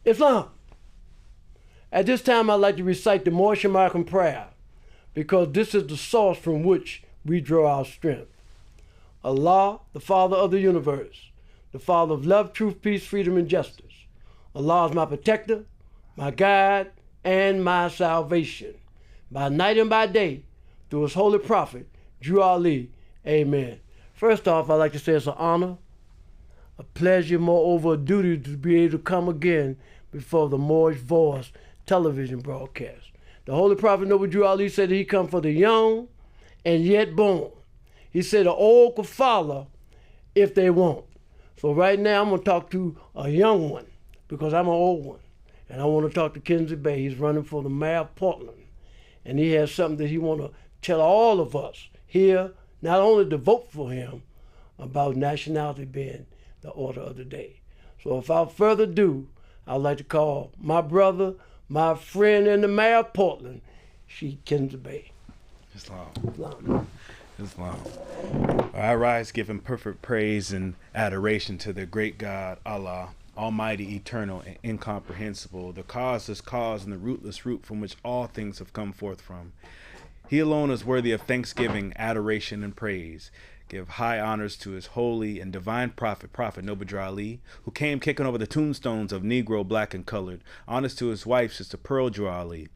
Islam. At this time, I'd like to recite the Moorish American prayer because this is the source from which we draw our strength. Allah, the Father of the universe, the Father of love, truth, peace, freedom, and justice. Allah is my protector, my guide, and my salvation. By night and by day, through his holy prophet, Drew Ali. Amen. First off, I'd like to say it's an honor, a pleasure, moreover a duty to be able to come again before the Moorish Voice television broadcast. The Holy Prophet Noble Drew Ali said that he come for the young and yet born. He said the old could follow if they want. So right now I'm going to talk to a young one because I'm an old one. And I want to talk to Kinsey Bey. He's running for the mayor of Portland. And he has something that he want to tell all of us here, not only to vote for him, about nationality being the order of the day. So without further ado, I'd like to call my brother, my friend in the mayor of Portland, Sheik James Bey. Islam. I rise giving perfect praise and adoration to the great God, Allah, almighty, eternal, and incomprehensible, the causeless cause and the rootless root from which all things have come forth from. He alone is worthy of thanksgiving, adoration, and praise. Give high honors to his holy and divine prophet, Noble Drew Ali, who came kicking over the tombstones of Negro, black, and colored. Honors to his wife, Sister Pearl Drew Ali.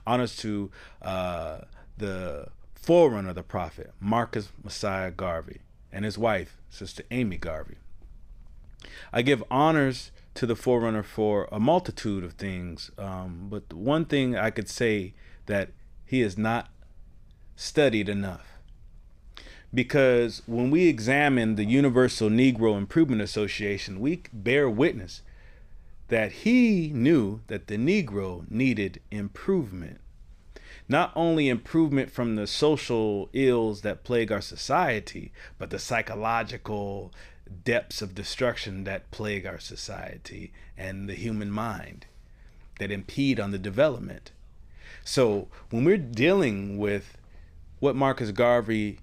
Honors to the forerunner of the prophet, Marcus Messiah Garvey, and his wife, Sister Amy Garvey. I give honors to the forerunner for a multitude of things, but one thing I could say that he is not studied enough. Because when we examine the Universal Negro Improvement Association, we bear witness that he knew that the Negro needed improvement. Not only improvement from the social ills that plague our society, but the psychological depths of destruction that plague our society and the human mind that impede on the development. So when we're dealing with what Marcus Garvey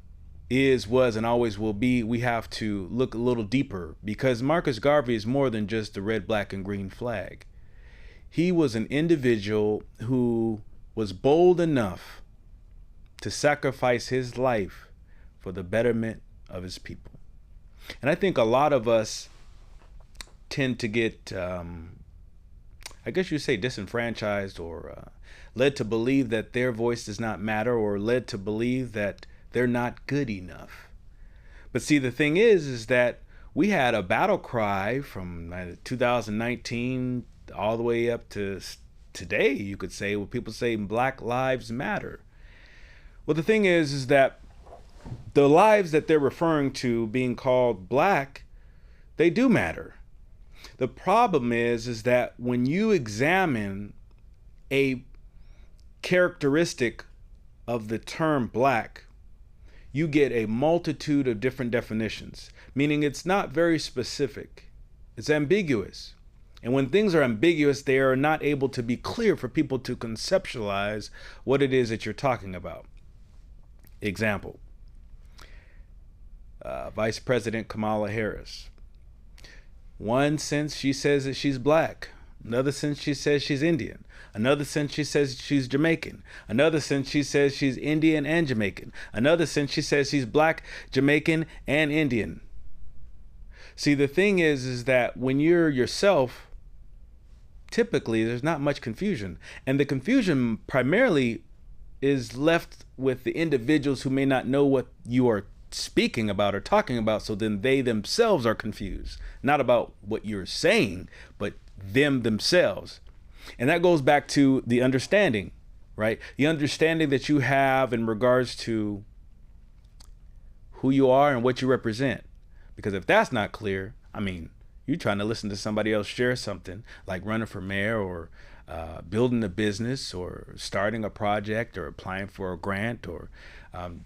is, was, and always will be, we have to look a little deeper, because Marcus Garvey is more than just the red, black, and green flag. He was an individual who was bold enough to sacrifice his life for the betterment of his people. And I think a lot of us tend to get, I guess you say, disenfranchised or led to believe that their voice does not matter, or led to believe that they're not good enough. But see, the thing is that we had a battle cry from 2019 all the way up to today, you could say, where people say Black Lives Matter. Well, the thing is that the lives that they're referring to being called black, they do matter. The problem is that when you examine a characteristic of the term black, you get a multitude of different definitions, meaning it's not very specific. It's ambiguous. And when things are ambiguous, they are not able to be clear for people to conceptualize what it is that you're talking about. Example, Vice President Kamala Harris. One sense she says that she's black. Another sense she says she's Indian. Another sense she says she's Jamaican. Another sense she says she's Indian and Jamaican. Another sense she says she's black, Jamaican, and Indian. See, the thing is that when you're yourself, typically there's not much confusion. And the confusion primarily is left with the individuals who may not know what you are speaking about or talking about, so then they themselves are confused. Not about what you're saying, but them themselves. And that goes back to the understanding, right? The understanding that you have in regards to who you are and what you represent. Because if that's not clear, I mean, you're trying to listen to somebody else share something like running for mayor or building a business or starting a project or applying for a grant or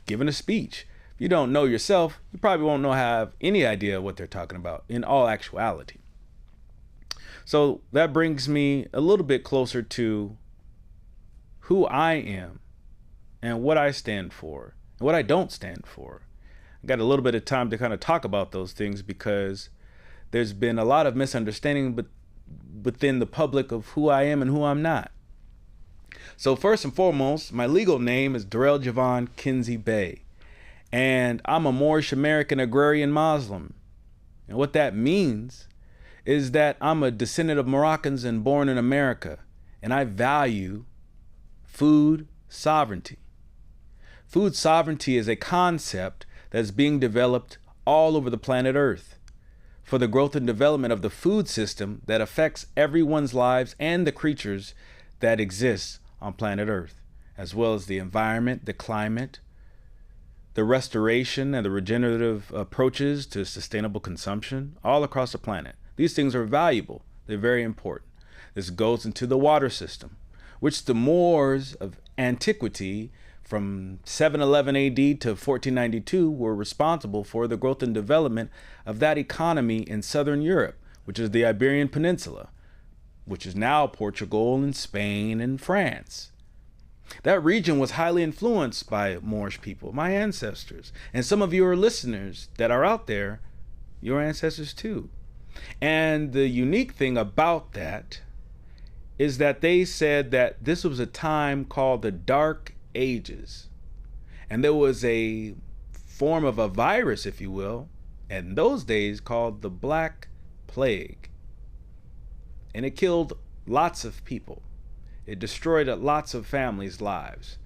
giving a speech. If you don't know yourself, you probably won't have any idea what they're talking about in all actuality. So that brings me a little bit closer to who I am and what I stand for and what I don't stand for. I got a little bit of time to kind of talk about those things because there's been a lot of misunderstanding, but within the public of who I am and who I'm not. So first and foremost, my legal name is Durrell Kinsey Bey, and I'm a Moorish American agrarian Muslim. And what that means is that I'm a descendant of Moroccans and born in America, and I value food sovereignty. Food sovereignty is a concept that's being developed all over the planet Earth for the growth and development of the food system that affects everyone's lives and the creatures that exist on planet Earth, as well as the environment, the climate, the restoration and the regenerative approaches to sustainable consumption all across the planet. These things are valuable. They're very important. This goes into the water system, which the Moors of antiquity from 711 AD to 1492 were responsible for the growth and development of that economy in southern Europe, which is the Iberian Peninsula, which is now Portugal and Spain and France. That region was highly influenced by Moorish people, my ancestors. And some of your listeners that are out there, your ancestors too. And the unique thing about that is that they said that this was a time called the Dark Ages. And there was a form of a virus, if you will, in those days called the Black Plague. And it killed lots of people. It destroyed lots of families' lives.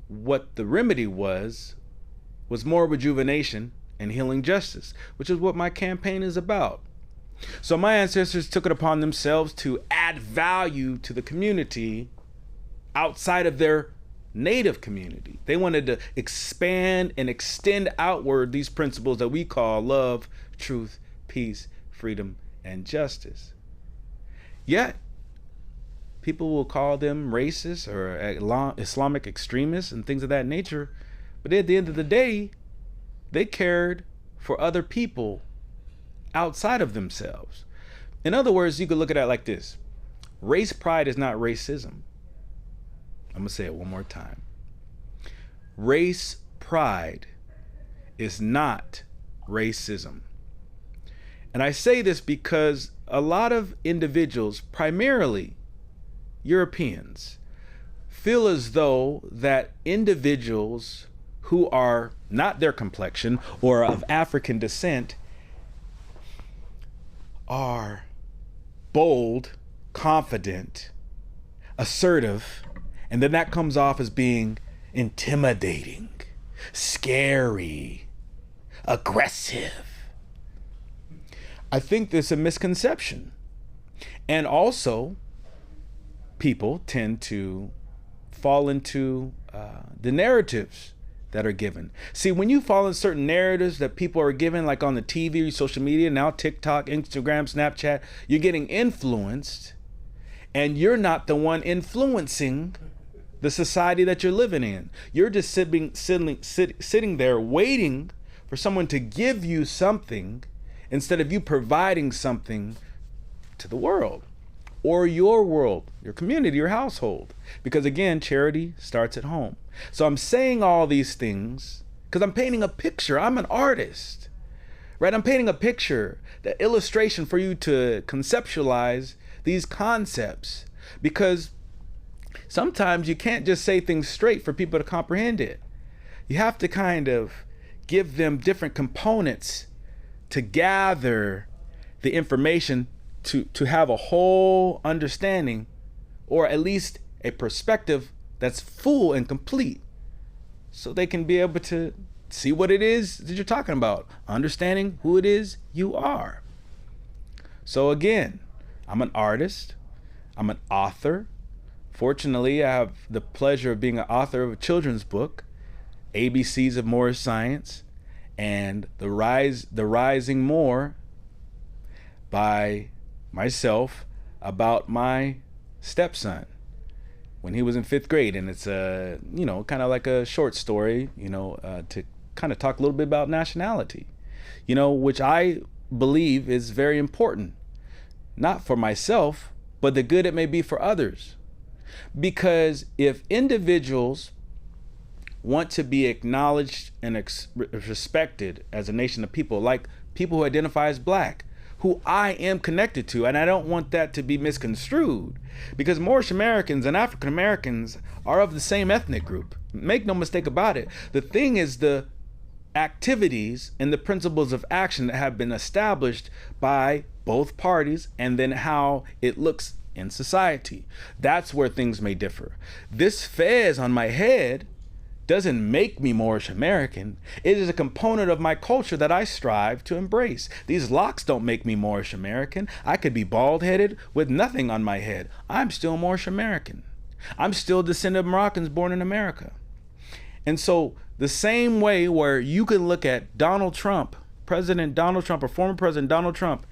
What the remedy was more rejuvenation and healing justice, which is what my campaign is about. So my ancestors took it upon themselves to add value to the community outside of their native community. They wanted to expand and extend outward these principles that we call love, truth, peace, freedom, and justice. Yet, people will call them racist or Islamic extremists and things of that nature. But at the end of the day, they cared for other people outside of themselves. In other words, you could look at it like this. Race pride is not racism. I'm going to say it one more time. Race pride is not racism. And I say this because a lot of individuals, primarily Europeans, feel as though that individuals who are not their complexion or of African descent are bold, confident, assertive, and then that comes off as being intimidating, scary, aggressive. I think there's a misconception. And also, people tend to fall into the narratives that are given. See, when you fall in certain narratives that people are given, like on the TV, social media, now TikTok, Instagram, Snapchat, you're getting influenced, and you're not the one influencing the society that you're living in. You're just sitting there waiting for someone to give you something instead of you providing something to the world or your world, your community, your household. Because again, charity starts at home. So I'm saying all these things because I'm painting a picture. I'm an artist, right? I'm painting a picture, the illustration for you to conceptualize these concepts, because sometimes you can't just say things straight for people to comprehend it. You have to kind of give them different components to gather the information to have a whole understanding, or at least a perspective that's full and complete, so they can be able to see what it is that you're talking about, understanding who it is you are. So again, I'm an artist, I'm an author. Fortunately, I have the pleasure of being an author of a children's book, ABCs of Moorish Science, and The Rising Moor by myself, about my stepson when he was in 5th grade. And it's a, kind of like a short story, to kind of talk a little bit about nationality, which I believe is very important, not for myself, but the good it may be for others. Because if individuals want to be acknowledged and respected as a nation of people, like people who identify as Black, who I am connected to. And I don't want that to be misconstrued, because Moorish Americans and African Americans are of the same ethnic group. Make no mistake about it. The thing is the activities and the principles of action that have been established by both parties, and then how it looks in society. That's where things may differ. This fez on my head doesn't make me Moorish American. It is a component of my culture that I strive to embrace. These locks don't make me Moorish American. I could be bald-headed with nothing on my head. I'm still Moorish American. I'm still a descendant of Moroccans born in America. And so the same way where you can look at Donald Trump, President Donald Trump, or former President Donald Trump,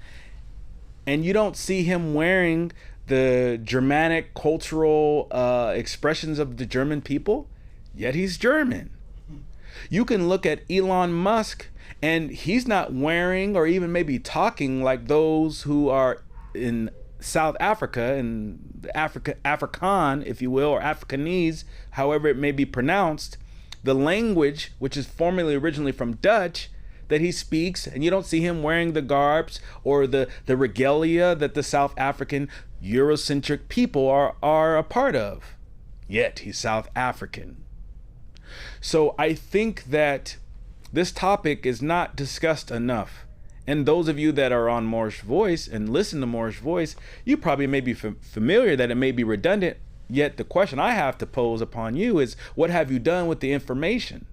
and you don't see him wearing the Germanic cultural expressions of the German people, yet he's German. You can look at Elon Musk, and he's not wearing or even maybe talking like those who are in South Africa, and Afrikaan, if you will, or Afrikanese, however it may be pronounced, the language, which is formerly originally from Dutch, that he speaks, and you don't see him wearing the garbs or the regalia that the South African Eurocentric people are a part of. Yet he's South African. So I think that this topic is not discussed enough. And those of you that are on Moorish Voice and listen to Moorish Voice, you probably may be familiar that it may be redundant. Yet the question I have to pose upon you is, what have you done with the information?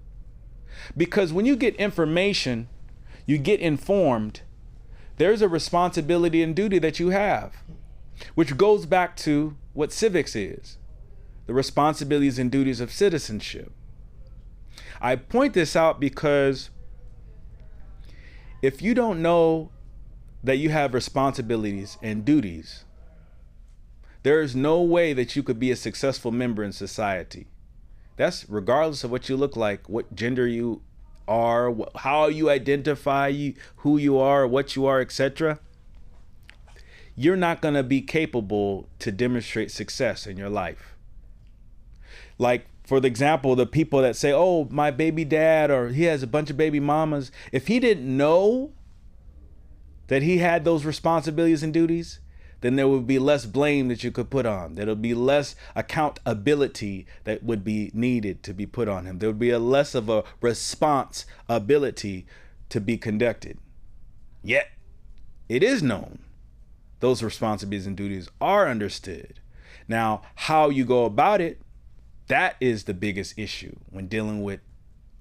Because when you get information, you get informed, there's a responsibility and duty that you have, which goes back to what civics is, the responsibilities and duties of citizenship. I point this out because if you don't know that you have responsibilities and duties, there is no way that you could be a successful member in society. That's regardless of what you look like, what gender you are, how you identify, who you are, what you are, etc. You're not going to be capable to demonstrate success in your life. Like, for the example, the people that say, oh, my baby dad, or he has a bunch of baby mamas. If he didn't know that he had those responsibilities and duties, then there would be less blame that you could put on. There'll be less accountability that would be needed to be put on him. There would be less of a responsibility to be conducted. Yet, it is known. Those responsibilities and duties are understood. Now, how you go about it, that is the biggest issue when dealing with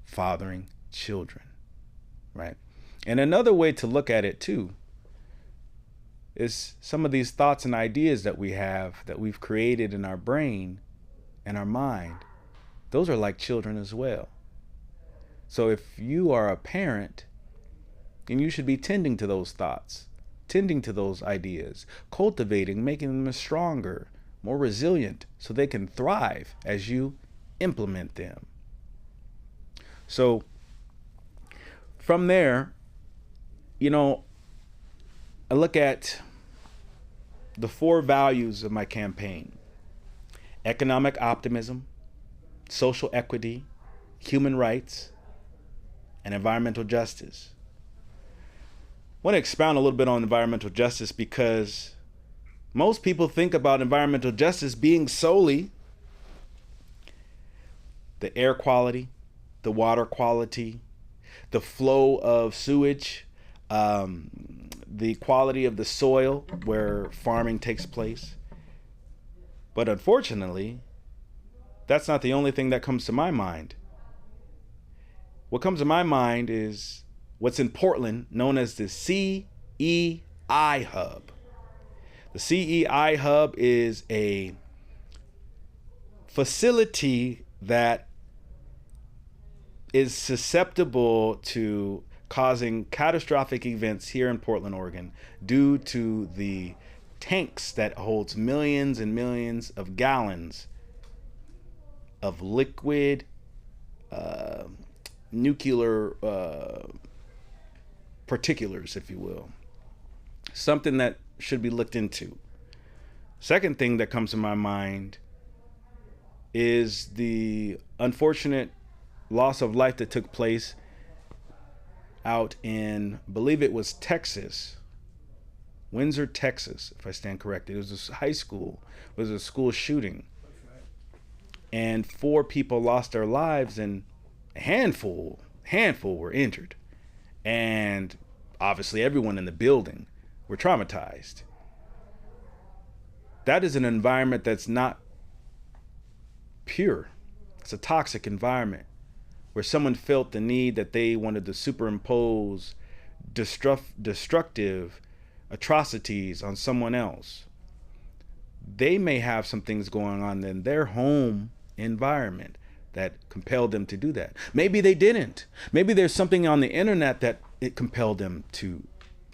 fathering children, right? And another way to look at it too is some of these thoughts and ideas that we have, that we've created in our brain and our mind. Those are like children as well. So if you are a parent, then you should be tending to those thoughts, tending to those ideas, cultivating, making them stronger, more resilient, so they can thrive as you implement them. So from there, I look at the 4 values of my campaign: economic optimism, social equity, human rights, and environmental justice. I want to expound a little bit on environmental justice, because most people think about environmental justice being solely the air quality, the water quality, the flow of sewage, the quality of the soil where farming takes place. But unfortunately, that's not the only thing that comes to my mind. What comes to my mind is what's in Portland known as the CEI Hub. The CEI Hub is a facility that is susceptible to causing catastrophic events here in Portland, Oregon, due to the tanks that holds millions and millions of gallons of liquid nuclear particulars, if you will. Something that should be looked into. Second thing that comes to my mind is the unfortunate loss of life that took place out in, I believe it was Texas, Windsor, Texas, if I stand corrected. It was a high school. It was a school shooting. And 4 people lost their lives, and a handful were injured. And obviously everyone in the building were traumatized. That is an environment that's not pure. It's a toxic environment where someone felt the need that they wanted to superimpose destructive atrocities on someone else. They may have some things going on in their home environment that compelled them to do that. Maybe they didn't. Maybe there's something on the internet that it compelled them to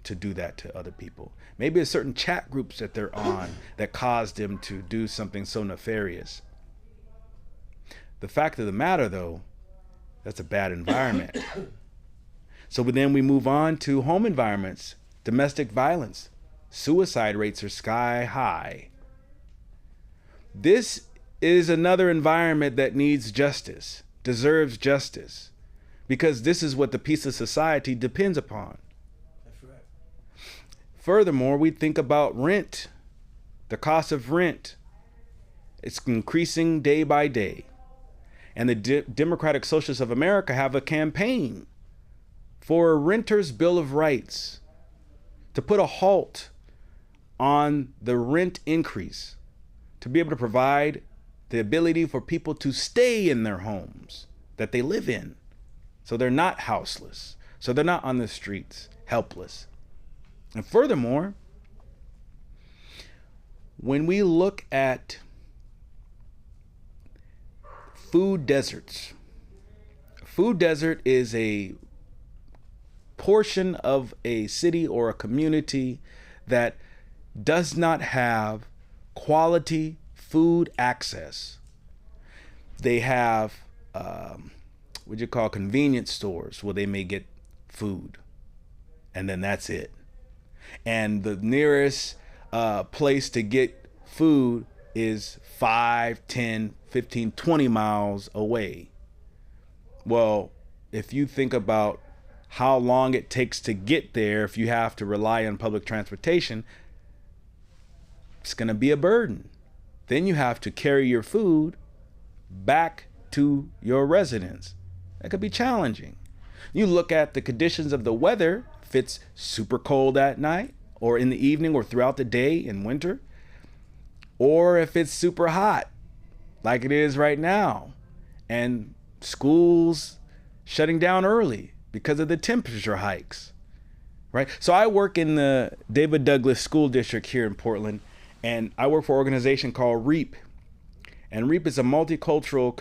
do that to other people. Maybe there's certain chat groups that they're on that caused them to do something so nefarious. The fact of the matter, though, that's a bad environment. So then we move on to home environments, domestic violence. Suicide rates are sky high. This is another environment that needs justice, deserves justice, because this is what the peace of society depends upon. That's right. Furthermore, we think about rent, the cost of rent. It's increasing day by day. And the Democratic Socialists of America have a campaign for a renter's bill of rights to put a halt on the rent increase, to be able to provide the ability for people to stay in their homes that they live in, so they're not houseless, so they're not on the streets, helpless. And furthermore, when we look at food deserts, food desert is a portion of a city or a community that does not have quality food access. They have what you call convenience stores where they may get food, and then that's it. And the nearest place to get food is 5, 10, 15, 20 miles away. Well, if you think about how long it takes to get there, if you have to rely on public transportation, it's going to be a burden. Then you have to carry your food back to your residence. That could be challenging. You look at the conditions of the weather, if it's super cold at night or in the evening or throughout the day in winter, or if it's super hot like it is right now, and schools shutting down early because of the temperature hikes, right? So I work in the David Douglas School District here in Portland, and I work for an organization called REAP. And REAP is a multicultural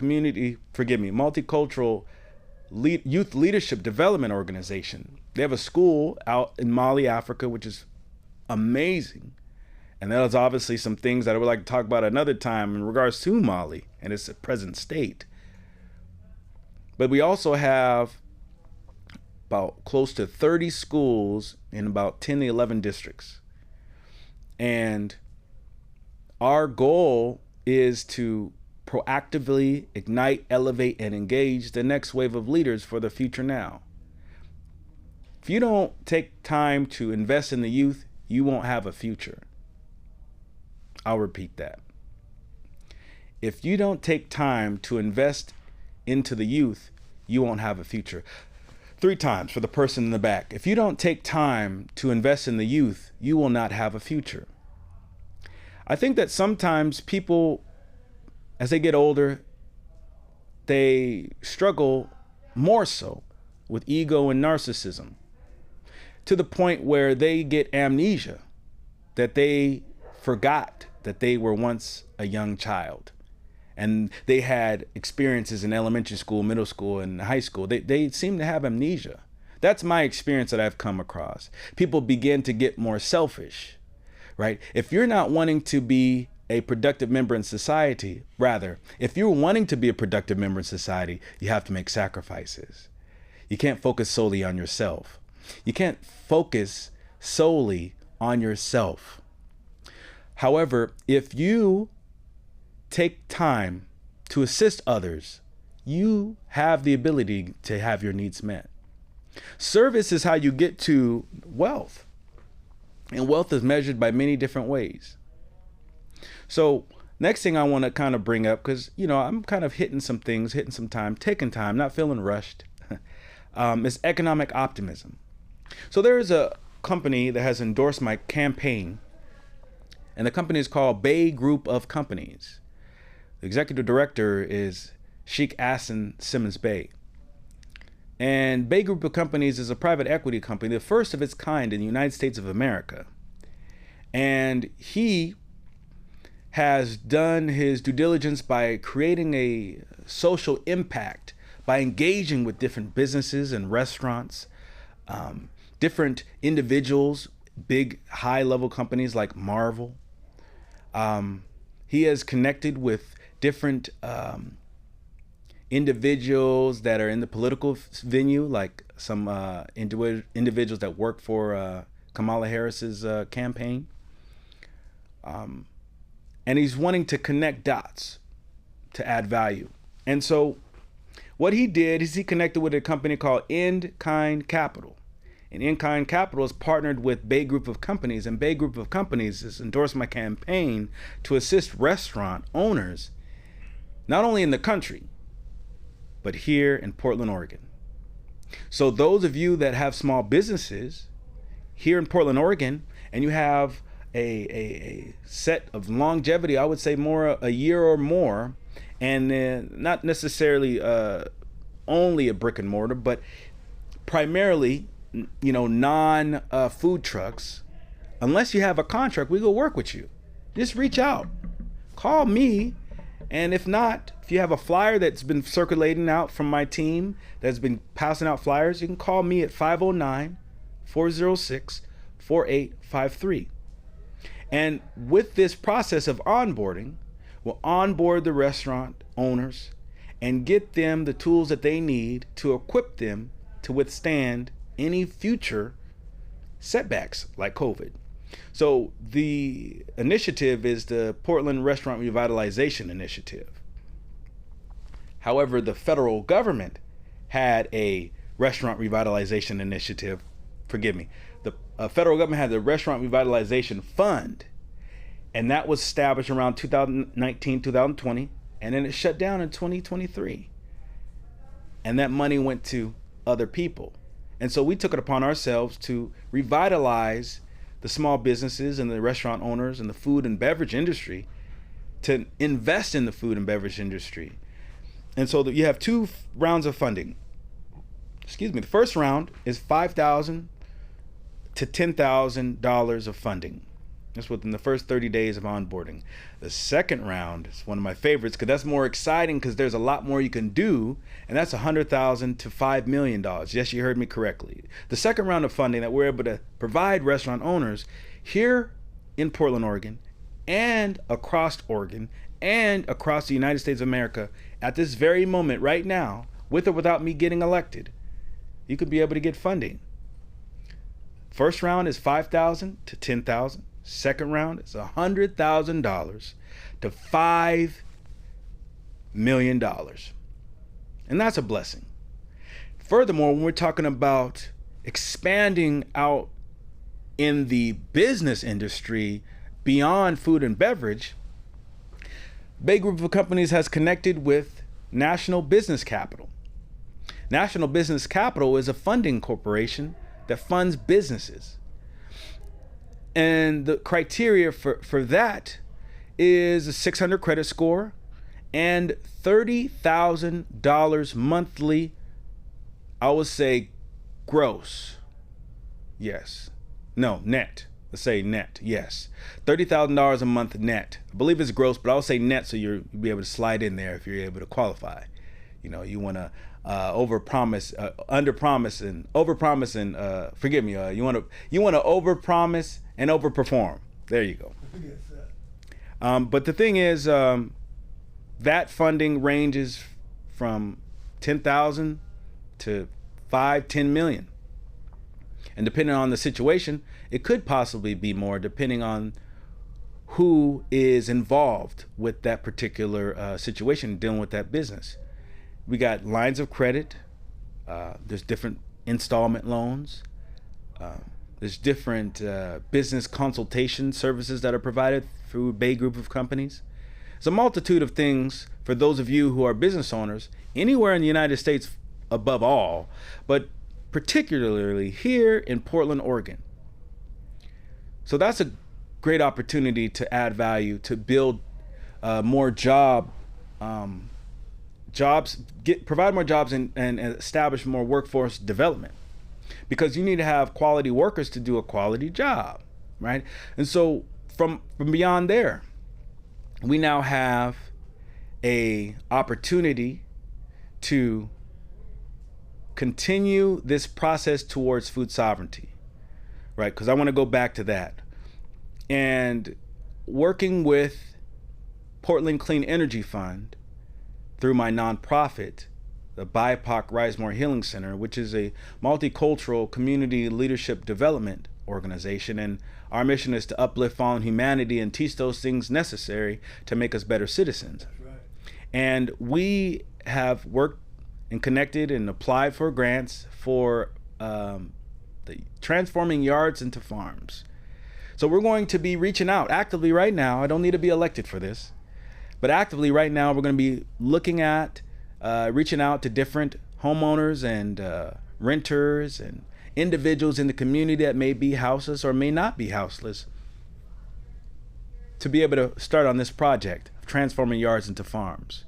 youth leadership development organization. They have a school out in Mali, Africa, which is amazing. And there's obviously some things that I would like to talk about another time in regards to Mali and its present state. But we also have about close to 30 schools in about 10 to 11 districts. And our goal is to proactively ignite, elevate, and engage the next wave of leaders for the future now. If you don't take time to invest in the youth, you won't have a future. I'll repeat that. If you don't take time to invest into the youth, you won't have a future. 3 times for the person in the back. If you don't take time to invest in the youth, you will not have a future. I think that sometimes people, as they get older, they struggle more so with ego and narcissism, to the point where they get amnesia, that they forgot that they were once a young child and they had experiences in elementary school, middle school, and high school. They seem to have amnesia. That's my experience that I've come across. People begin to get more selfish, right? If you're not wanting to be a productive member in society, if you're wanting to be a productive member in society, you have to make sacrifices. You can't focus solely on yourself. You can't focus solely on yourself. However, if you take time to assist others, you have the ability to have your needs met. Service is how you get to wealth. And wealth is measured by many different ways. So next thing I want to kind of bring up, because, I'm kind of hitting some time, taking time, not feeling rushed, is economic optimism. So there is a company that has endorsed my campaign, and the company is called Bey Group of Companies. The executive director is Sheik James Bey. And Bey Group of Companies is a private equity company, the first of its kind in the United States of America. And he has done his due diligence by creating a social impact by engaging with different businesses and restaurants, different individuals, big high-level companies like Marvel. He has connected with different individuals that are in the political venue, like some individuals that work for Kamala Harris's campaign. And he's wanting to connect dots to add value. And so what he did is he connected with a company called In Kind Capital. And In Kind Capital is partnered with Bey Group of Companies, and Bey Group of Companies has endorsed my campaign to assist restaurant owners, not only in the country, but here in Portland, Oregon. So those of you that have small businesses here in Portland, Oregon, and you have a set of longevity, I would say more a year or more, and not necessarily only a brick and mortar, but primarily, non food trucks. Unless you have a contract, we go work with you. Just reach out, call me. And if not, if you have a flyer that's been circulating out from my team that's been passing out flyers, you can call me at 509-406-4853. And with this process of onboarding, we'll onboard the restaurant owners and get them the tools that they need to equip them to withstand any future setbacks like COVID. So the initiative is the Portland Restaurant Revitalization Initiative. However, the federal government had a restaurant revitalization initiative. Forgive me. The federal government had the Restaurant Revitalization Fund, and that was established around 2019, 2020, and then it shut down in 2023. And that money went to other people. And so we took it upon ourselves to revitalize the small businesses and the restaurant owners and the food and beverage industry, to invest in the food and beverage industry. And so you have two rounds of funding. The first round is $5,000 to $10,000 of funding. That's within the first 30 days of onboarding. The second round is one of my favorites because that's more exciting because there's a lot more you can do, and that's $100,000 to $5 million. Yes, you heard me correctly. The second round of funding that we're able to provide restaurant owners here in Portland, Oregon, and across Oregon, and across the United States of America at this very moment right now, with or without me getting elected, you could be able to get funding. First round is $5,000 to $10,000. Second round is $100,000 to $5 million. And that's a blessing. Furthermore, when we're talking about expanding out in the business industry beyond food and beverage, Bey Group of Companies has connected with National Business Capital. National Business Capital is a funding corporation that funds businesses. And the criteria for that is a 600 credit score and $30,000 monthly, I would say gross. Yes. No, net. Let's say net. Yes. $30,000 a month net. I believe it's gross, but I'll say net so you'll be able to slide in there if you're able to qualify. You want to overpromise, underpromise, and overpromise, and forgive me. You want to overpromise and overperform. There you go. But the thing is, that funding ranges from $10,000 to $5-10 million, and depending on the situation, it could possibly be more, depending on who is involved with that particular situation, dealing with that business. We got lines of credit. There's different installment loans. There's different business consultation services that are provided through Bey Group of companies. It's a multitude of things for those of you who are business owners anywhere in the United States above all, but particularly here in Portland, Oregon. So that's a great opportunity to add value, to build more jobs, provide more jobs and establish more workforce development, because you need to have quality workers to do a quality job, right? And so from beyond there, we now have a opportunity to continue this process towards food sovereignty, right? Because I want to go back to that. And working with Portland Clean Energy Fund through my nonprofit, the BIPOC Rise More Healing Center, which is a multicultural community leadership development organization. And our mission is to uplift fallen humanity and teach those things necessary to make us better citizens. That's right. And we have worked and connected and applied for grants for the transforming yards into farms. So we're going to be reaching out actively right now. I don't need to be elected for this, but actively right now, we're going to be looking at reaching out to different homeowners and renters and individuals in the community that may be houseless or may not be houseless, to be able to start on this project of transforming yards into farms.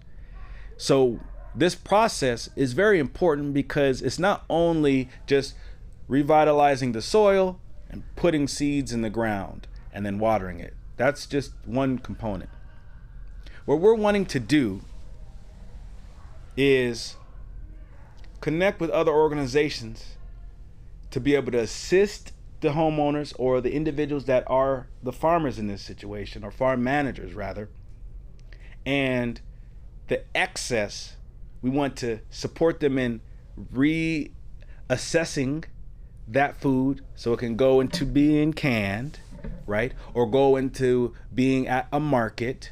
So this process is very important because it's not only just revitalizing the soil and putting seeds in the ground and then watering it. That's just one component. What we're wanting to do is connect with other organizations to be able to assist the homeowners or the individuals that are the farmers in this situation, or farm managers rather. And the excess, we want to support them in reassessing that food so it can go into being canned, right? Or go into being at a market,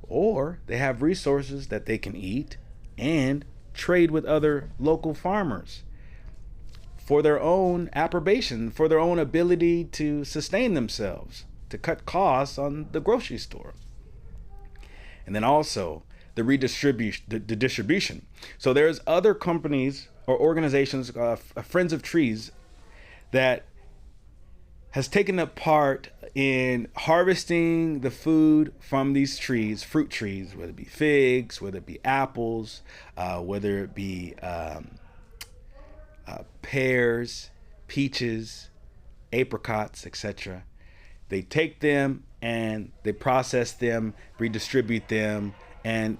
or they have resources that they can eat and trade with other local farmers for their own approbation, for their own ability to sustain themselves, to cut costs on the grocery store. And then also the distribution. So there's other companies or organizations, Friends of Trees, that has taken a part in harvesting the food from these trees, fruit trees, whether it be figs, whether it be apples, whether it be pears, peaches, apricots, etc. They take them and they process them, redistribute them, and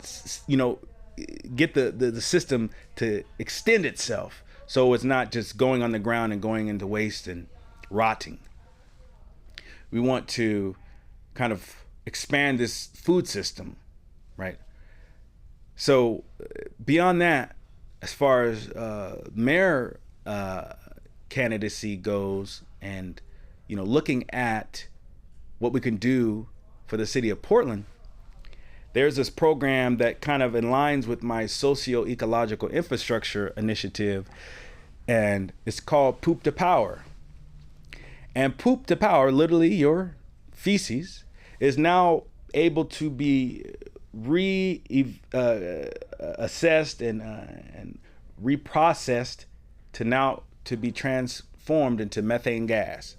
get the system to extend itself, so it's not just going on the ground and going into waste and rotting. We want to kind of expand this food system, right? So beyond that, as far as mayor candidacy goes, and looking at what we can do for the city of Portland, there's this program that kind of aligns with my socio-ecological infrastructure initiative, and it's called Poop to Power. And Poop to Power, literally your feces, is now able to be assessed and reprocessed to be transformed into methane gas.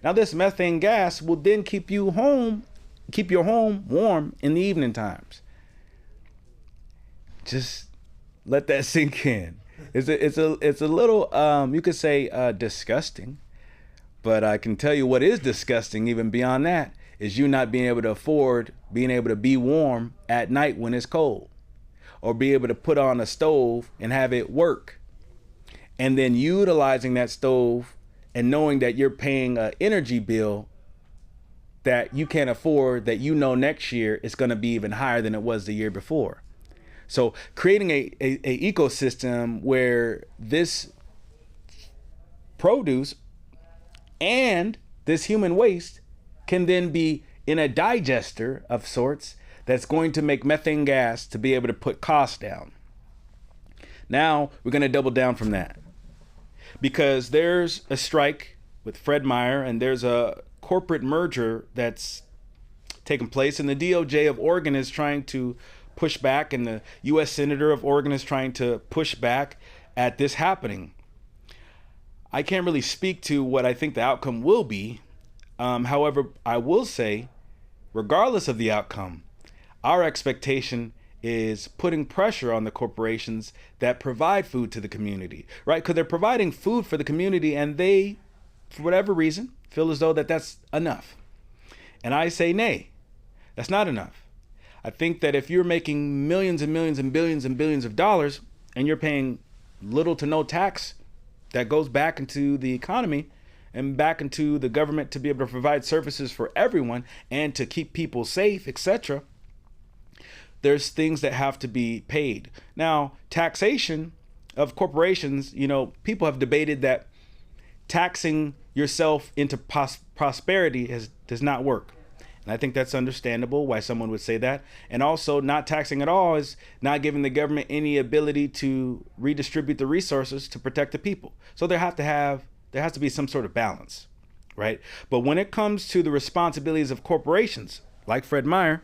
Now this methane gas will then keep your home warm in the evening times. Just let that sink in. It's a little you could say disgusting, but I can tell you what is disgusting even beyond that is you not being able to afford being able to be warm at night when it's cold, or be able to put on a stove and have it work, and then utilizing that stove and knowing that you're paying an energy bill that you can't afford, that next year it's going to be even higher than it was the year before. So creating a ecosystem where this produce and this human waste can then be in a digester of sorts that's going to make methane gas to be able to put costs down. Now we're going to double down from that, because there's a strike with Fred Meyer, and there's a corporate merger that's taken place, and the DOJ of Oregon is trying to push back, and the U.S. Senator of Oregon is trying to push back at this happening. I can't really speak to what I think the outcome will be. However, I will say, regardless of the outcome, our expectation is putting pressure on the corporations that provide food to the community, right? Because they're providing food for the community, and they, for whatever reason, feel as though that's enough. And I say, nay, that's not enough. I think that if you're making millions and millions and billions of dollars, and you're paying little to no tax that goes back into the economy and back into the government to be able to provide services for everyone and to keep people safe, etc., there's things that have to be paid. Now, taxation of corporations, people have debated that taxing yourself into prosperity does not work. And I think that's understandable why someone would say that. And also, not taxing at all is not giving the government any ability to redistribute the resources to protect the people. So there has to be some sort of balance, right? But when it comes to the responsibilities of corporations like Fred Meyer,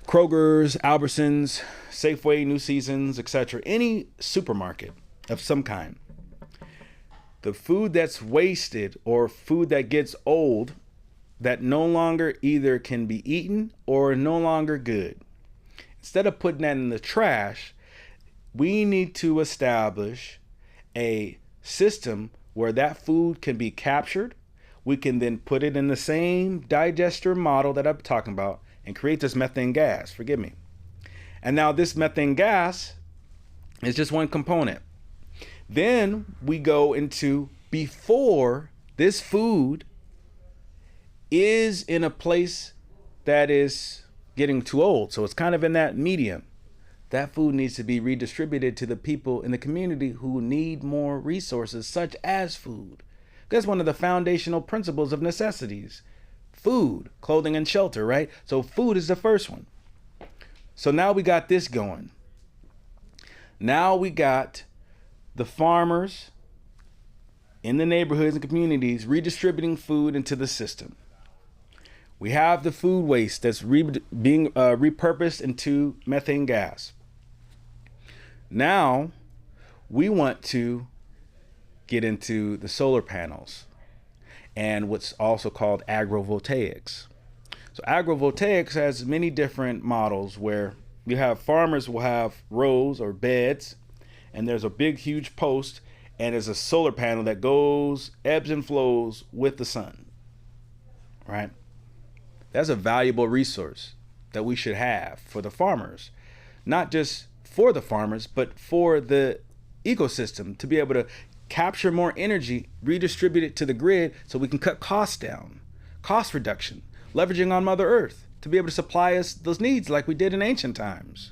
Kroger's, Albertsons, Safeway, New Seasons, etc., any supermarket of some kind, the food that's wasted or food that gets old that no longer either can be eaten or no longer good, instead of putting that in the trash, we need to establish a system where that food can be captured. We can then put it in the same digester model that I'm talking about and create this methane gas, forgive me. And now this methane gas is just one component. Then we go into before this food is in a place that is getting too old. So it's kind of in that medium. That food needs to be redistributed to the people in the community who need more resources, such as food. That's one of the foundational principles of necessities. Food, clothing, and shelter, right? So food is the first one. So now we got this going. Now we got the farmers in the neighborhoods and communities redistributing food into the system. We have the food waste that's being repurposed into methane gas. Now we want to get into the solar panels and what's also called agrovoltaics. So agrovoltaics has many different models where you have farmers will have rows or beds, and there's a big, huge post, and there's a solar panel that goes, ebbs and flows with the sun, right? That's a valuable resource that we should have for the farmers, not just for the farmers, but for the ecosystem to be able to capture more energy, redistribute it to the grid so we can cut costs down, cost reduction, leveraging on Mother Earth to be able to supply us those needs like we did in ancient times,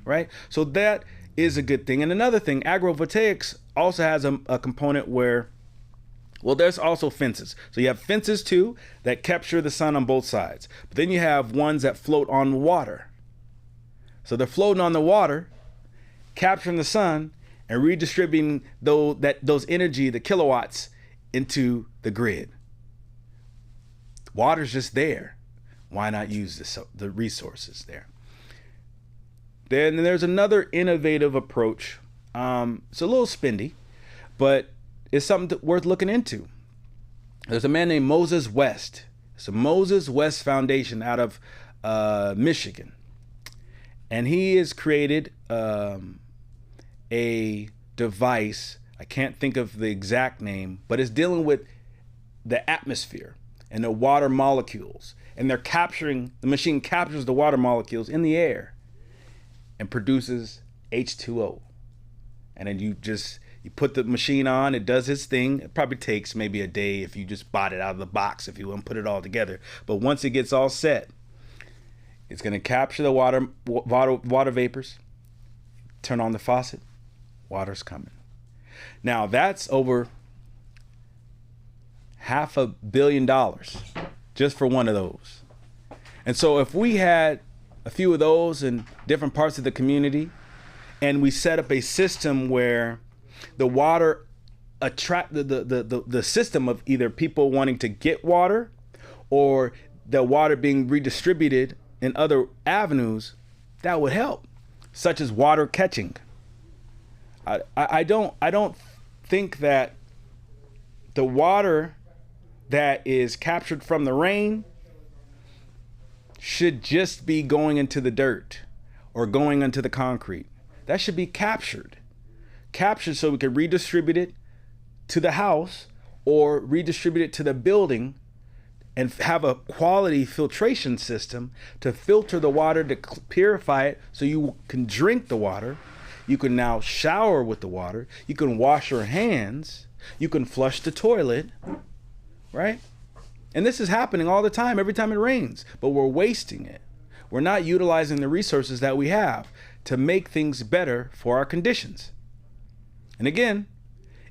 right? So that is a good thing. And another thing, agrovoltaics also has a component where, well, there's also fences. So you have fences too that capture the sun on both sides. But then you have ones that float on water. So they're floating on the water, capturing the sun, and redistributing those energy, the kilowatts, into the grid. Water's just there. Why not use the resources there? Then there's another innovative approach. It's a little spendy, but it's something worth looking into. There's a man named Moses West. It's a Moses West Foundation out of Michigan. And he has created a device, I can't think of the exact name, but it's dealing with the atmosphere and the water molecules. And the machine captures the water molecules in the air and produces H2O. And then you put the machine on, it does its thing. It probably takes maybe a day if you just bought it out of the box, if you want to put it all together. But once it gets all set, it's going to capture the water vapors, turn on the faucet, water's coming. Now that's over $500 million just for one of those. And so if we had a few of those in different parts of the community, and we set up a system where the water the system of either people wanting to get water or the water being redistributed in other avenues, that would help, such as water catching. I don't think that the water that is captured from the rain should just be going into the dirt or going into the concrete. That should be captured so we can redistribute it to the house or redistribute it to the building and have a quality filtration system to filter the water, to purify it so you can drink the water. You can now shower with the water. You can wash your hands. You can flush the toilet, right? And this is happening all the time, every time it rains, but we're wasting it. We're not utilizing the resources that we have to make things better for our conditions. And again,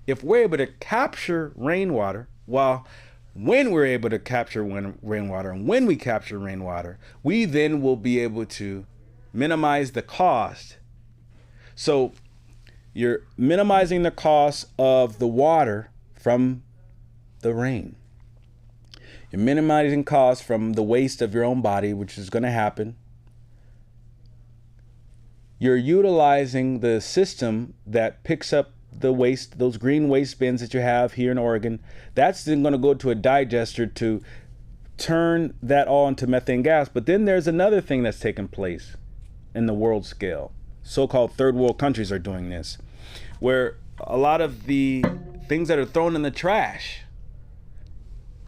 if we're able to capture rainwater, when we're able to capture rainwater and when we capture rainwater, we then will be able to minimize the cost. So you're minimizing the cost of the water from the rain. You're minimizing costs from the waste of your own body, which is going to happen. You're utilizing the system that picks up the waste, those green waste bins that you have here in Oregon. That's then going to go to a digester to turn that all into methane gas. But then there's another thing that's taking place in the world scale. So-called third world countries are doing this, where a lot of the things that are thrown in the trash,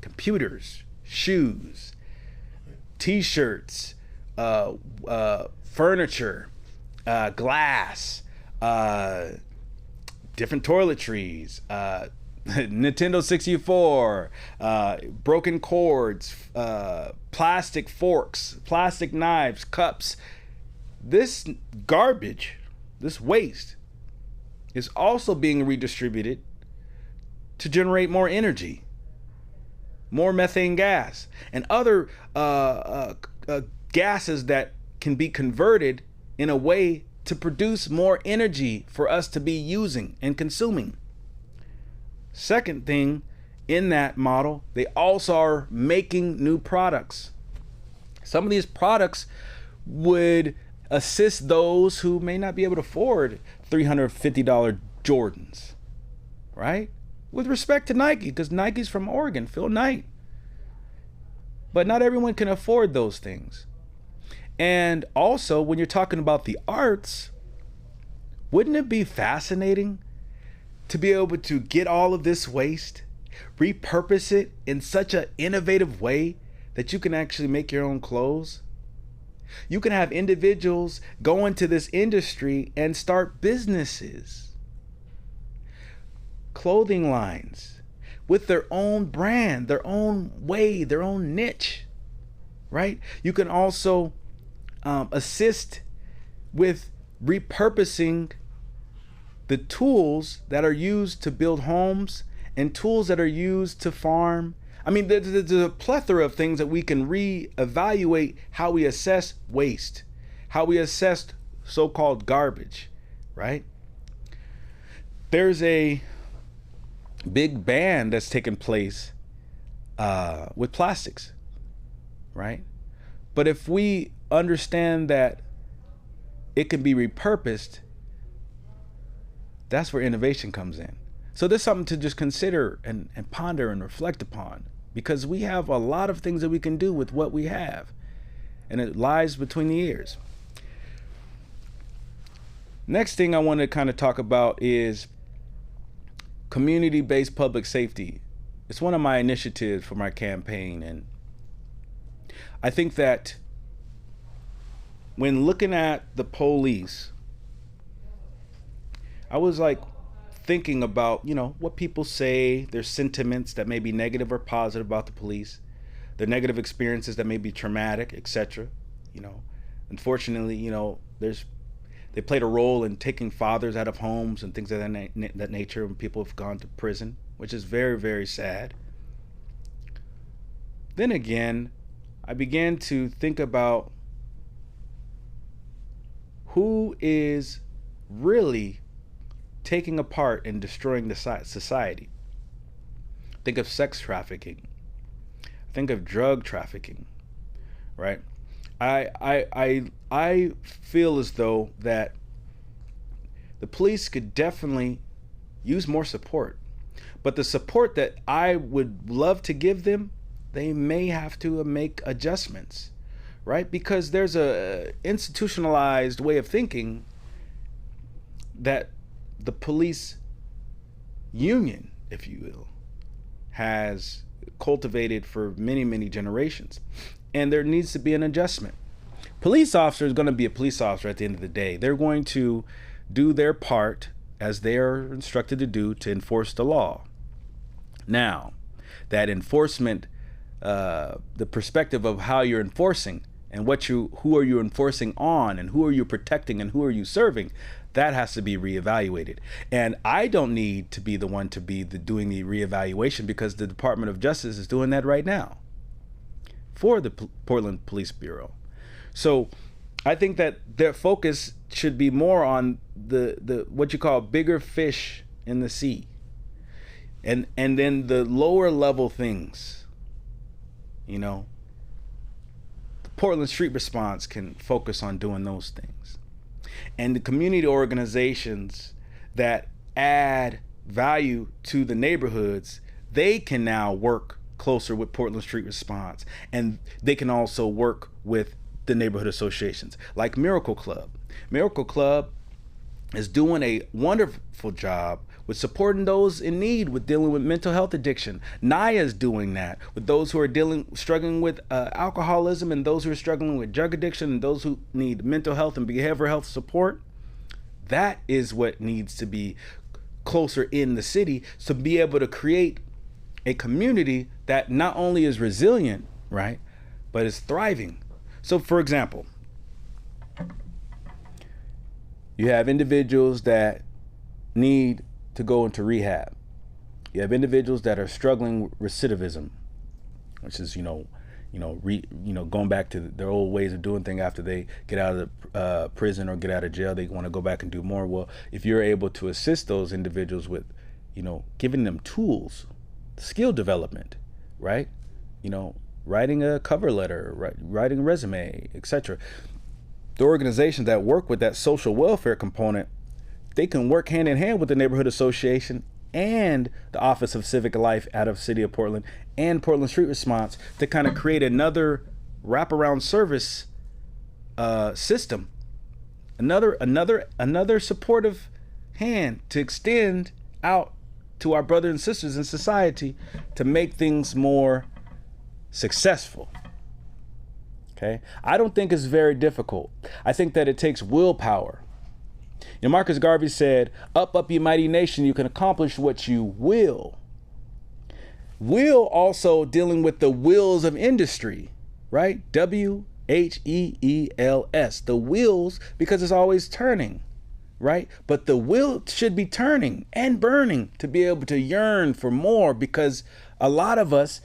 computers, shoes, t-shirts, furniture, glass, different toiletries, Nintendo 64, broken cords, plastic forks, plastic knives, cups. This garbage, this waste, is also being redistributed to generate more energy, more methane gas, and other gases that can be converted in a way to produce more energy for us to be using and consuming. Second thing, in that model, they also are making new products. Some of these products would assist those who may not be able to afford $350 Jordans, right? With respect to Nike, because Nike's from Oregon, Phil Knight. But not everyone can afford those things. And also, when you're talking about the arts, wouldn't it be fascinating to be able to get all of this waste, repurpose it in such an innovative way that you can actually make your own clothes? You can have individuals go into this industry and start businesses, clothing lines with their own brand, their own way, their own niche, right? You can also assist with repurposing the tools that are used to build homes and tools that are used to farm. I mean, there's a plethora of things that we can reevaluate how we assess waste, how we assess so-called garbage, right? There's a big ban that's taken place with plastics, right? But if we understand that it can be repurposed, that's where innovation comes in. So there's something to just consider and ponder and reflect upon, because we have a lot of things that we can do with what we have, and it lies between the ears. Next thing I want to kind of talk about is community-based public safety. It's one of my initiatives for my campaign, and I think that when looking at the police, I was like thinking about, what people say, their sentiments that may be negative or positive about the police, their negative experiences that may be traumatic, etc. Unfortunately, they played a role in taking fathers out of homes and things of that nature when people have gone to prison, which is very, very sad. Then again, I began to think about who is really taking apart and destroying the society. Think of sex trafficking. Think of drug trafficking, right? I feel as though that the police could definitely use more support, but the support that I would love to give them, they may have to make adjustments, right? Because there's a institutionalized way of thinking that the police union, if you will, has cultivated for many, many generations. And there needs to be an adjustment. Police officer is going to be a police officer at the end of the day. They're going to do their part as they are instructed to do to enforce the law. Now, that enforcement, the perspective of how you're enforcing and who are you enforcing on and who are you protecting and who are you serving, that has to be reevaluated. And I don't need to be the one to be doing the reevaluation, because the Department of Justice is doing that right now for the Portland Police Bureau. So I think that their focus should be more on the what you call bigger fish in the sea, and then the lower level things. You know, the Portland Street Response can focus on doing those things, and the community organizations that add value to the neighborhoods, they can now work closer with Portland Street Response, and they can also work with the neighborhood associations like Miracle Club. Miracle Club is doing a wonderful job with supporting those in need with dealing with mental health addiction. Naya is doing that with those who are struggling with alcoholism, and those who are struggling with drug addiction, and those who need mental health and behavioral health support. That is what needs to be closer in the city, to be able to create a community that not only is resilient, right, but is thriving. So, for example, you have individuals that need to go into rehab. You have individuals that are struggling with recidivism, which is, going back to their old ways of doing things after they get out of the prison or get out of jail. They want to go back and do more. Well, if you're able to assist those individuals with, giving them tools, skill development, right? Writing a cover letter, writing a resume, etc. The organizations that work with that social welfare component, they can work hand in hand with the neighborhood association and the Office of Civic Life out of City of Portland and Portland Street Response to kind of create another wraparound service system, another supportive hand to extend out to our brothers and sisters in society to make things more successful. Okay, I don't think it's very difficult. I think that it takes willpower. Marcus Garvey said, up, you mighty nation, you can accomplish what you will. Will also dealing with the wheels of industry, right? WHEELS, the wheels, because it's always turning, right? But the wheel should be turning and burning to be able to yearn for more, because a lot of us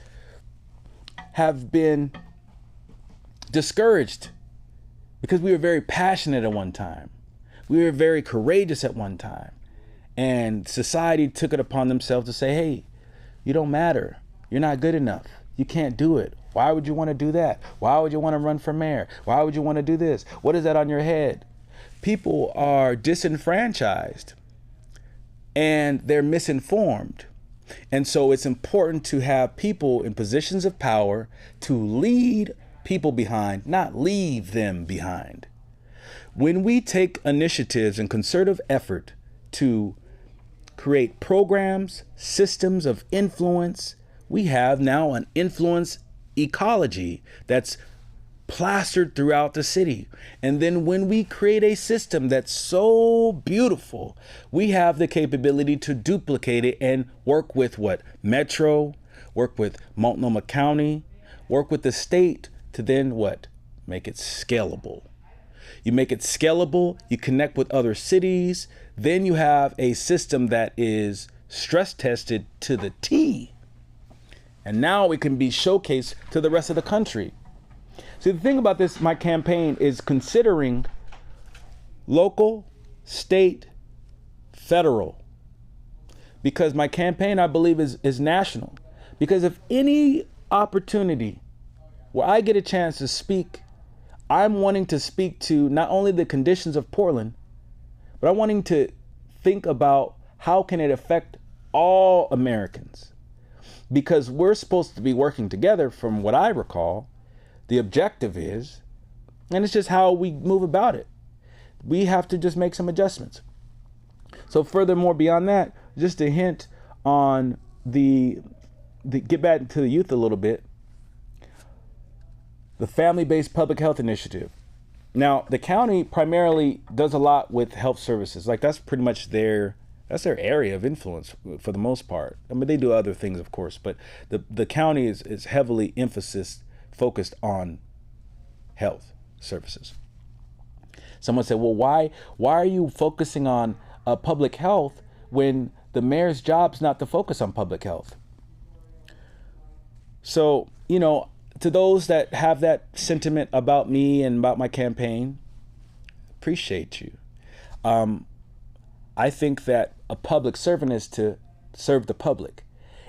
have been discouraged because we were very passionate at one time. We were very courageous at one time, and society took it upon themselves to say, hey, you don't matter. You're not good enough. You can't do it. Why would you want to do that? Why would you want to run for mayor? Why would you want to do this? What is that on your head? People are disenfranchised and they're misinformed. And so it's important to have people in positions of power to lead people behind, not leave them behind. When we take initiatives and concerted effort to create programs, systems of influence, we have now an influence ecology that's plastered throughout the city. And then when we create a system that's so beautiful, we have the capability to duplicate it and work with Metro, work with Multnomah County, work with the state to then make it scalable. You make it scalable, you connect with other cities, then you have a system that is stress tested to the T. And now it can be showcased to the rest of the country. See, the thing about this, my campaign, is considering local, state, federal. Because my campaign, I believe, is national. Because if any opportunity where I get a chance to speak, I'm wanting to speak to not only the conditions of Portland, but I'm wanting to think about how can it affect all Americans. Because we're supposed to be working together from what I recall. The objective is, and it's just how we move about it. We have to just make some adjustments. So furthermore, beyond that, just a hint on the get back to the youth a little bit. The family-based public health initiative. Now, the county primarily does a lot with health services. Like that's pretty much their area of influence for the most part. I mean, they do other things, of course, but the county is heavily focused on health services. Someone said, well, why are you focusing on public health when the mayor's job's not to focus on public health? So, to those that have that sentiment about me and about my campaign, appreciate you. I think that a public servant is to serve the public.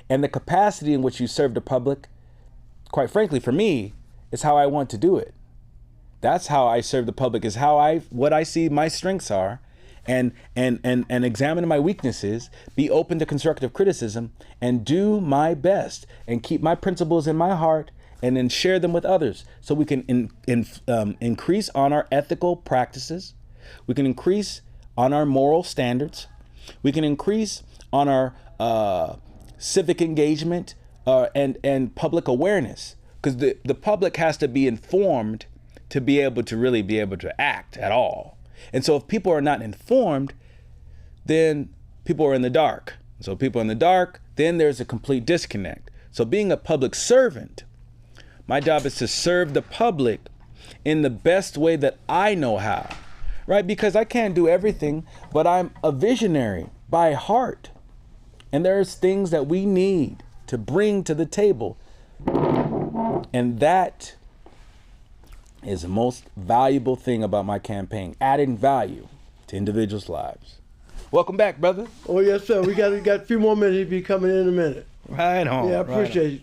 And the capacity in which you serve the public, quite frankly, for me, is how I want to do it. That's how I serve the public, is what I see my strengths are, and examine my weaknesses, be open to constructive criticism, and do my best, and keep my principles in my heart, and then share them with others, so we can increase on our ethical practices, we can increase on our moral standards, we can increase on our civic engagement and public awareness, because the public has to be informed to be able to act at all. And so if people are not informed, then people are in the dark. So people are in the dark, then there's a complete disconnect. So being a public servant, my job is to serve the public in the best way that I know how, right? Because I can't do everything, but I'm a visionary by heart. And there's things that we need to bring to the table. And that is the most valuable thing about my campaign, adding value to individuals' lives. Welcome back, brother. Oh, yes, sir. We got a few more minutes. He'll be coming in a minute. Right on. Yeah, I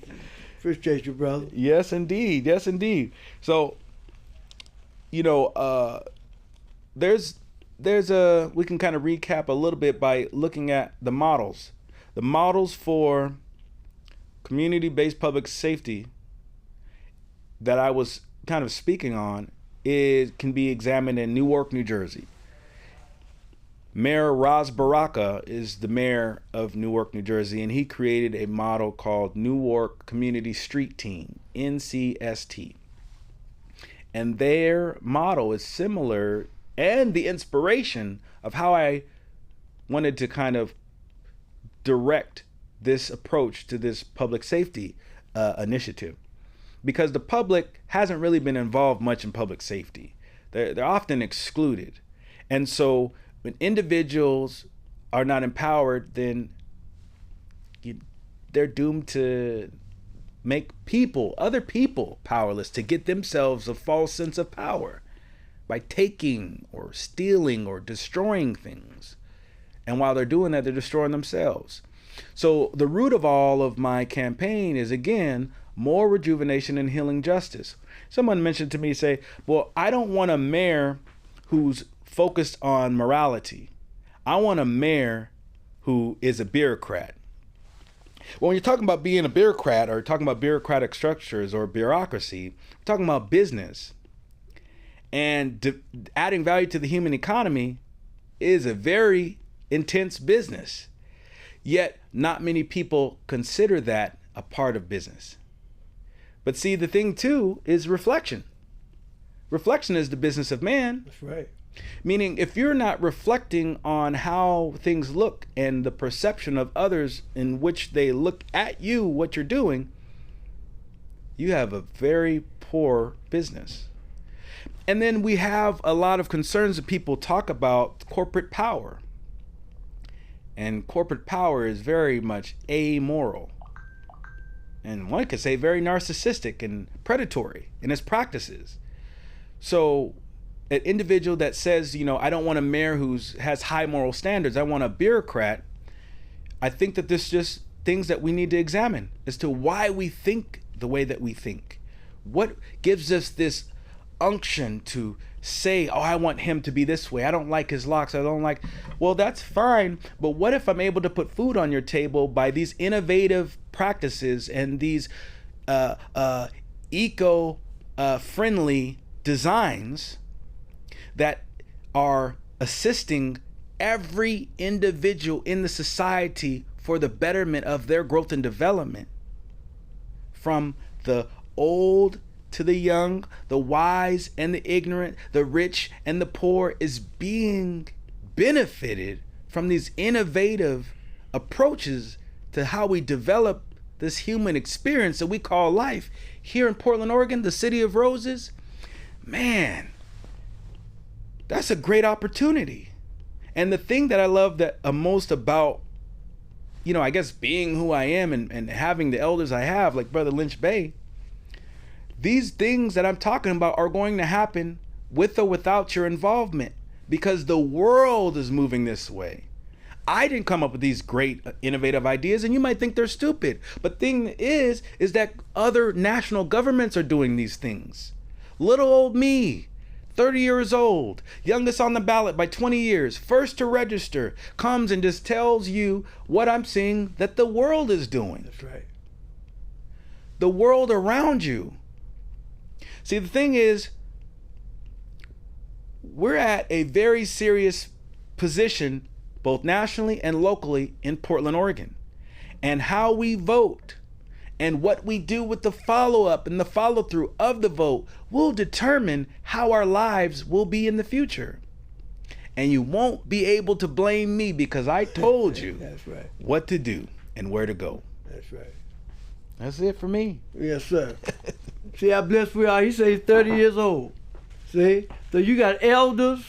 appreciate you, brother. Yes, indeed. Yes, indeed. So, there's we can kind of recap a little bit by looking at the models. The models for community-based public safety that I was kind of speaking on can be examined in Newark, New Jersey. Mayor Ras Baraka is the mayor of Newark, New Jersey, and he created a model called Newark Community Street Team, NCST. And their model is similar, and the inspiration of how I wanted to kind of direct this approach to this public safety initiative. Because the public hasn't really been involved much in public safety. They're often excluded. And so when individuals are not empowered, then they're doomed to make other people powerless, to get themselves a false sense of power by taking or stealing or destroying things. And while they're doing that, they're destroying themselves. So the root of all of my campaign is, again, more rejuvenation and healing justice. Someone mentioned to me, say, well, I don't want a mayor who's focused on morality. I want a mayor who is a bureaucrat. Well, when you're talking about being a bureaucrat or talking about bureaucratic structures or bureaucracy, we're talking about business. And adding value to the human economy is a very intense business. Yet not many people consider that a part of business. But see, the thing too is reflection. Reflection is the business of man. That's right. Meaning, if you're not reflecting on how things look and the perception of others in which they look at you, what you're doing, you have a very poor business. And then we have a lot of concerns that people talk about corporate power. And corporate power is very much amoral. And one could say very narcissistic and predatory in its practices. So an individual that says, I don't want a mayor who has high moral standards. I want a bureaucrat. I think that this just things that we need to examine as to why we think the way that we think. What gives us this unction to say, oh, I want him to be this way. I don't like his locks. Well, that's fine. But what if I'm able to put food on your table by these innovative practices and these eco-friendly designs that are assisting every individual in the society for the betterment of their growth and development, from the old to the young, the wise and the ignorant, the rich and the poor, is being benefited from these innovative approaches to how we develop this human experience that we call life here in Portland, Oregon, the city of roses. Man, that's a great opportunity. And the thing that I love that most about, I guess being who I am and having the elders I have, like Brother Lynch-Bey, these things that I'm talking about are going to happen with or without your involvement, because the world is moving this way. I didn't come up with these great innovative ideas, and you might think they're stupid. But thing is that other national governments are doing these things. Little old me, 30 years old, youngest on the ballot by 20 years, first to register, comes and just tells you what I'm seeing that the world is doing. That's right. The world around you. See, the thing is, we're at a very serious position, both nationally and locally, in Portland, Oregon. And how we vote and what we do with the follow-up and the follow-through of the vote will determine how our lives will be in the future. And you won't be able to blame me, because I told you That's right. what to do and where to go. That's right. That's it for me. Yes, sir. See how blessed we are. He says he's 30 years old. See? So you got elders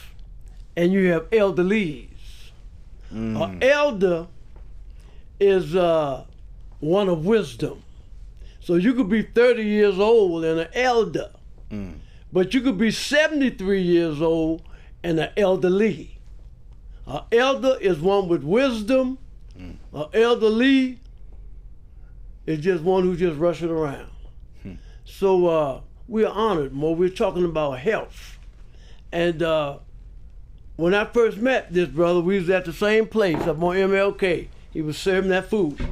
and you have elderlies. An elder is one of wisdom. So you could be 30 years old and an elder. But you could be 73 years old and an elderly. An elder is one with wisdom. An elderly is just one who's just rushing around. So we're honored, Mo. We're talking about health. And when I first met this brother, we was at the same place up on MLK. He was serving that food.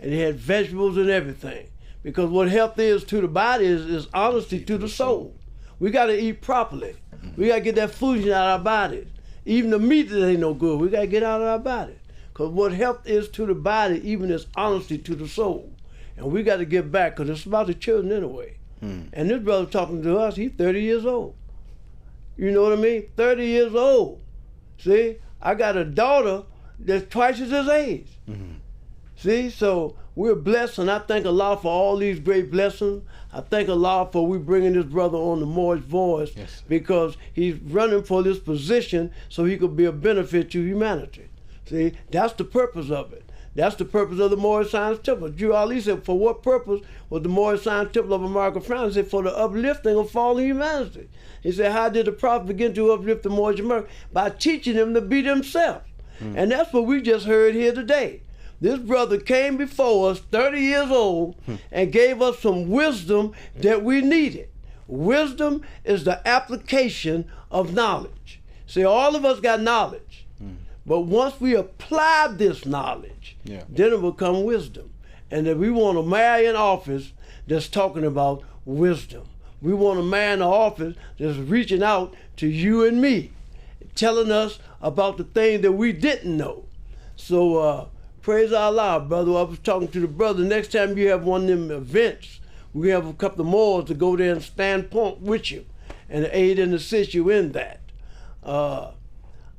And he had vegetables and everything. Because what health is to the body is honesty to the soul. We got to eat properly. We got to get that food out of our bodies. Even the meat that ain't no good, we got to get out of our body. Because what health is to the body, even is honesty to the soul. And we got to get back, because it's about the children anyway. And this brother talking to us, he's 30 years old. You know what I mean? 30 years old. See, I got a daughter that's twice as his age. See, so we're blessed, and I thank Allah for all these great blessings. I thank Allah for we bringing this brother on the Moorish Voice, because he's running for this position so he could be a benefit to humanity. See, that's the purpose of it. That's the purpose of the Moorish Science Temple. Drew Ali said, for what purpose was the Moorish Science Temple of America founded? He said, for the uplifting of fallen humanity. He said, how did the prophet begin to uplift the Moorish America? By teaching them to be themselves. And that's what we just heard here today. This brother came before us, 30 years old, and gave us some wisdom that we needed. Wisdom is the application of knowledge. See, all of us got knowledge. But once we apply this knowledge, then it will come wisdom. And that we want a mayor in office that's talking about wisdom. We want a mayor in office that's reaching out to you and me, telling us about the things that we didn't know. So praise Allah, brother. I was talking to the brother. Next time you have one of them events, we have a couple of more to go there and stand point with you and aid and assist you in that.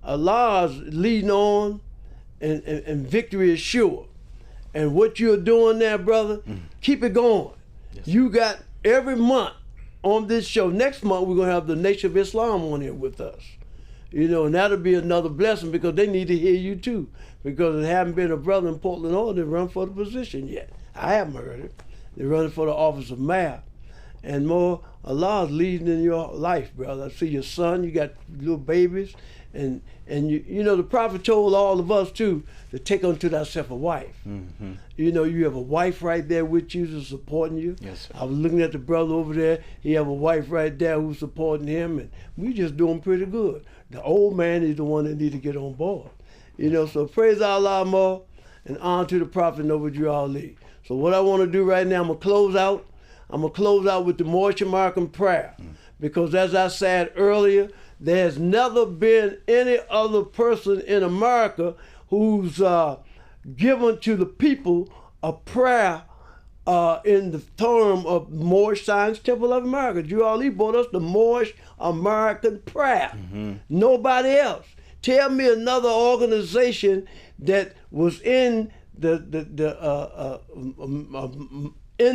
Allah's leading on, and victory is sure. And what you're doing there, brother, keep it going. You got every month on this show. Next month, we're going to have the Nation of Islam on here with us. You know, and that'll be another blessing, because they need to hear you too. Because there haven't been a brother in Portland, Oregon, that run for the position yet. I haven't heard it. They're running for the office of mayor. And more, Allah is leading in your life, brother. I see your son, you got little babies, and you know, the Prophet told all of us too to take unto thyself a wife. Mm-hmm. You know, you have a wife right there with you who's supporting you. Yes, sir. I was looking at the brother over there. He have a wife right there who's supporting him, and we just doing pretty good. The old man is the one that need to get on board. You know, so praise Allah more, and honor to the Prophet Brother Durrell Ali. So what I want to do right now, I'm gonna close out. I'm gonna close out with the Moorish American prayer, because as I said earlier, there's never been any other person in America who's given to the people a prayer in the term of Moorish Science Temple of America. Durrell Ali brought us the Moorish American prayer. Mm-hmm. Nobody else. Tell me another organization that was in in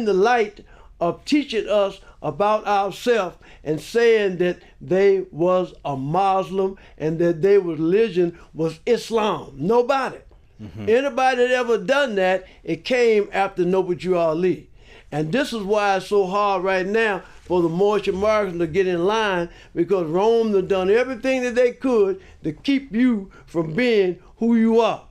the light of teaching us about ourselves and saying that they was a Muslim and that their religion was Islam. Nobody. Mm-hmm. Anybody that ever done that, it came after Brother Durrell Ali. And this is why it's so hard right now for the Moorish Americans to get in line, because Rome has done everything that they could to keep you from being who you are.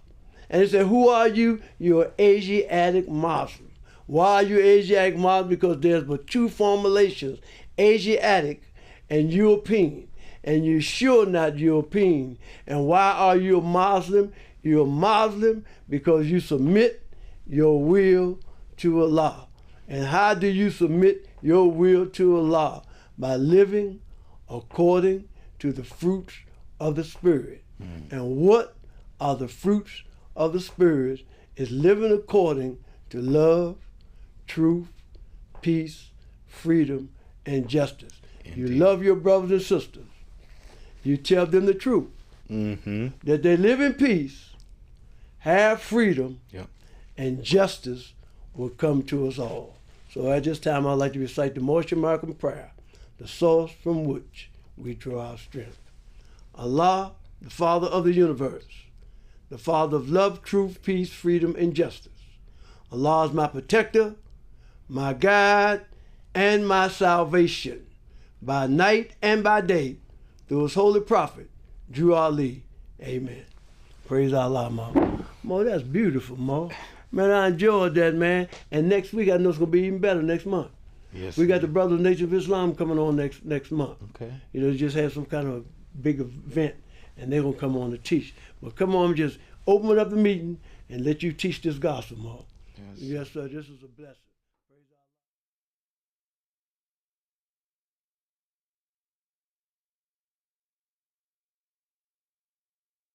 And they said, who are you? You're an Asiatic Muslim. Why are you Asiatic Muslim? Because there's but two formulations, Asiatic and European. And you're sure not European. And why are you a Muslim? You're a Muslim because you submit your will to Allah. And how do you submit your will to Allah? By living according to the fruits of the Spirit. Mm. And what are the fruits of the Spirit? Is living according to love, truth, peace, freedom, and justice. Indeed. You love your brothers and sisters. You tell them the truth. Mm-hmm. That they live in peace, have freedom, yep, and justice will come to us all. So at this time, I'd like to recite the Moorish American prayer, the source from which we draw our strength. Allah, the Father of the universe, the Father of love, truth, peace, freedom, and justice. Allah is my protector, my guide, and my salvation, by night and by day, through his holy prophet, Durrell Ali. Amen. Praise Allah, Ma. Mo, that's beautiful, Mo. Man, I enjoyed that, man. And next week, I know it's going to be even better next month. Yes. We got the Brothers Nation of Islam coming on next month. Okay. You know, just have some kind of big event, and they're going to come on to teach. But come on, just open up the meeting and let you teach this gospel, Mo. Yes, sir. This is a blessing.